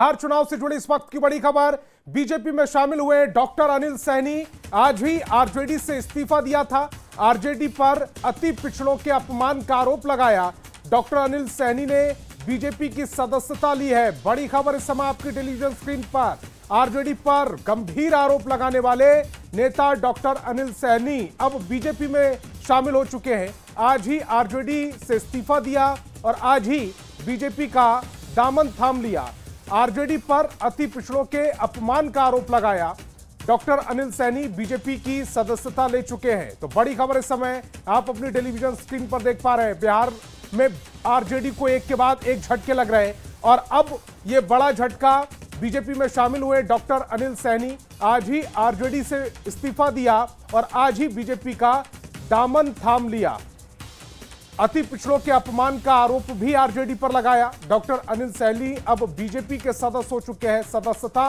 हर चुनाव से जुड़ी इस वक्त की बड़ी खबर। बीजेपी में शामिल हुए डॉक्टर अनिल सैनी आज ही आरजेडी से इस्तीफा दिया था। आरजेडी पर अति पिछड़ों के अपमान का आरोप लगाया। डॉक्टर अनिल सैनी ने बीजेपी की सदस्यता ली है। बड़ी खबर इस समय आपकी टेलीविजन स्क्रीन पर। आरजेडी पर गंभीर आरोप लगाने वाले नेता डॉक्टर अनिल सैनी अब बीजेपी में शामिल हो चुके हैं। आज ही आरजेडी से इस्तीफा दिया और आज ही बीजेपी का दामन थाम लिया। आरजेडी पर अति पिछड़ों के अपमान का आरोप लगाया। डॉक्टर अनिल सैनी बीजेपी की सदस्यता ले चुके हैं। तो बड़ी खबर इस समय आप अपनी टेलीविजन स्क्रीन पर देख पा रहे हैं। बिहार में आरजेडी को एक के बाद एक झटके लग रहे हैं और अब यह बड़ा झटका बीजेपी में शामिल हुए डॉक्टर अनिल सैनी आज ही आरजेडी से इस्तीफा दिया और आज ही बीजेपी का दामन थाम लिया। अति पिछड़ों के अपमान का आरोप भी आरजेडी पर लगाया। डॉक्टर अनिल सैनी अब बीजेपी के सदस्य हो चुके हैं, सदस्यता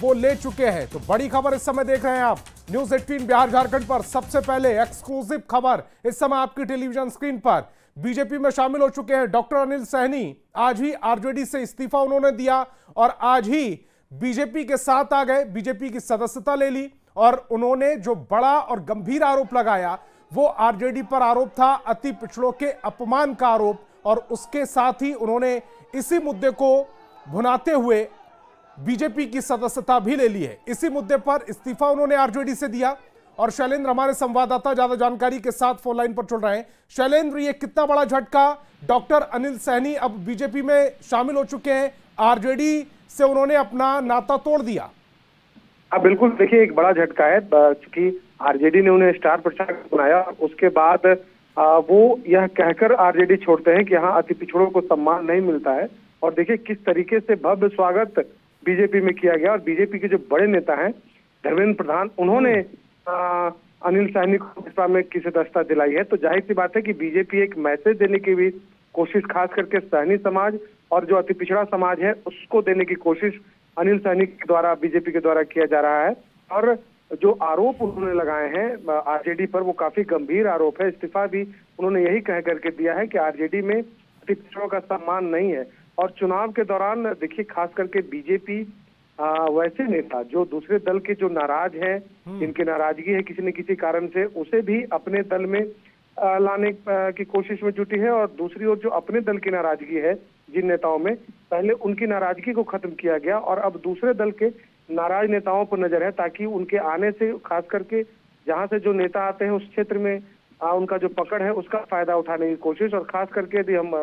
वो ले चुके हैं। तो बड़ी खबर इस समय देख रहे हैं आप न्यूज 18 बिहार झारखंड पर। सबसे पहले एक्सक्लूसिव खबर इस समय आपकी टेलीविजन स्क्रीन पर। बीजेपी में शामिल हो चुके हैं डॉक्टर अनिल सैनी। आज ही आरजेडी से इस्तीफा उन्होंने दिया और आज ही बीजेपी के साथ आ गए, बीजेपी की सदस्यता ले ली। और उन्होंने जो बड़ा और गंभीर आरोप लगाया वो आरजेडी पर आरोप था अति पिछड़ों के अपमान का आरोप, और उसके साथ ही उन्होंने इसी मुद्दे को भुनाते हुए बीजेपी की सदस्यता भी ले ली है। इसी मुद्दे पर इस्तीफा उन्होंने आरजेडी से दिया। और शैलेंद्र हमारे संवाददाता ज्यादा जानकारी के साथ फोन लाइन पर जुड़ रहे हैं। शैलेंद्र, ये कितना बड़ा झटका, डॉक्टर अनिल सैनी अब बीजेपी में शामिल हो चुके हैं, आरजेडी से उन्होंने अपना नाता तोड़ दिया। बिल्कुल, देखिए एक बड़ा झटका है क्योंकि आरजेडी ने उन्हें स्टार प्रचारक बनाया। उसके बाद वो यह कहकर आरजेडी छोड़ते हैं कि यहाँ अति पिछड़ों को सम्मान नहीं मिलता है। और देखिए किस तरीके से भव्य स्वागत बीजेपी में किया गया। और बीजेपी के जो बड़े नेता हैं धर्मेंद्र प्रधान, उन्होंने अनिल सैनी को भाजपा में की सदस्यता दिलाई है। तो जाहिर सी बात है कि बीजेपी एक मैसेज देने की भी कोशिश खास करके सैनी समाज और जो अति पिछड़ा समाज है उसको देने की कोशिश अनिल सैनी के द्वारा बीजेपी के द्वारा किया जा रहा है। और जो आरोप उन्होंने लगाए हैं आरजेडी पर वो काफी गंभीर आरोप है। इस्तीफा भी उन्होंने यही कह करके दिया है कि आरजेडी में अति पिछड़ों का सम्मान नहीं है। और चुनाव के दौरान देखिए खास करके बीजेपी वैसे नेता जो दूसरे दल के जो नाराज हैं, जिनकी नाराजगी है किसी न किसी कारण से, उसे भी अपने दल में लाने की कोशिश में जुटी है। और दूसरी ओर जो अपने दल की नाराजगी है जिन नेताओं में, पहले उनकी नाराजगी को खत्म किया गया और अब दूसरे दल के नाराज नेताओं पर नजर है, ताकि उनके आने से खास करके जहां से जो नेता आते हैं उस क्षेत्र में उनका जो पकड़ है उसका फायदा उठाने की कोशिश। और खास करके यदि हम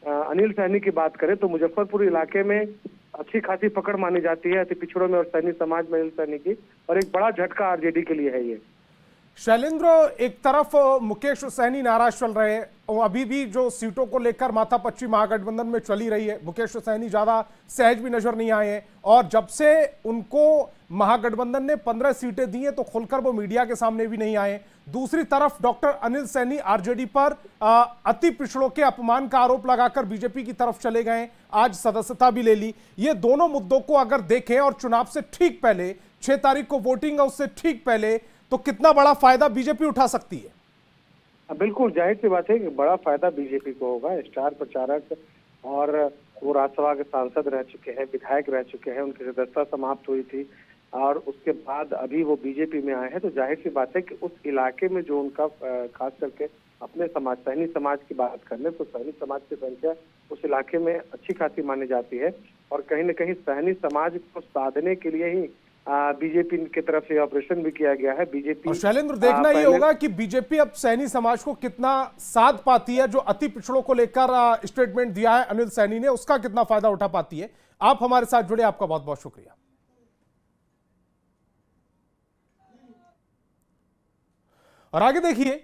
अनिल सैनी की बात करें तो मुजफ्फरपुर इलाके में अच्छी खासी पकड़ मानी जाती है अति पिछड़ों में और सैनी समाज में अनिल सैनी की। और एक बड़ा झटका आरजेडी के लिए है ये। शैलेंद्र, एक तरफ मुकेश सैनी नाराज चल रहे हैं और अभी भी जो सीटों को लेकर माथापच्ची महागठबंधन में चली रही है, मुकेश सैनी ज्यादा सहज भी नजर नहीं आए हैं। और जब से उनको महागठबंधन ने 15 सीटें दी हैं तो खुलकर वो मीडिया के सामने भी नहीं आए। दूसरी तरफ डॉक्टर अनिल सैनी आरजेडी पर अति पिछड़ों के अपमान का आरोप लगाकर बीजेपी की तरफ चले गए, आज सदस्यता भी ले ली। ये दोनों मुद्दों को अगर देखें और चुनाव से ठीक पहले 6 तारीख को वोटिंग है उससे ठीक पहले, तो कितना बड़ा फायदा बीजेपी उठा सकती है? बिल्कुल जाहिर सी बात है कि बड़ा फायदा बीजेपी को होगा। स्टार प्रचारक और वो राज्यसभा के सांसद रह चुके हैं, विधायक रह चुके हैं, उनकी सदस्यता समाप्त हुई थी और उसके बाद अभी वो बीजेपी में आए हैं। तो जाहिर सी बात है कि उस इलाके में जो उनका खास करके अपने समाज सैनी समाज की बात करने तो सैनी समाज की संख्या उस इलाके में अच्छी खासी मानी जाती है। और कहीं न कहीं सैनी समाज को साधने के लिए ही बीजेपी की तरफ से ऑपरेशन भी किया गया है। बीजेपी और शैलेंद्र, देखना ये होगा कि बीजेपी अब सैनी समाज को कितना साथ पाती है। जो अति पिछड़ों को लेकर स्टेटमेंट दिया है अनिल सैनी ने, उसका कितना फायदा उठा पाती है। आप हमारे साथ जुड़े, आपका बहुत बहुत शुक्रिया। और आगे देखिए।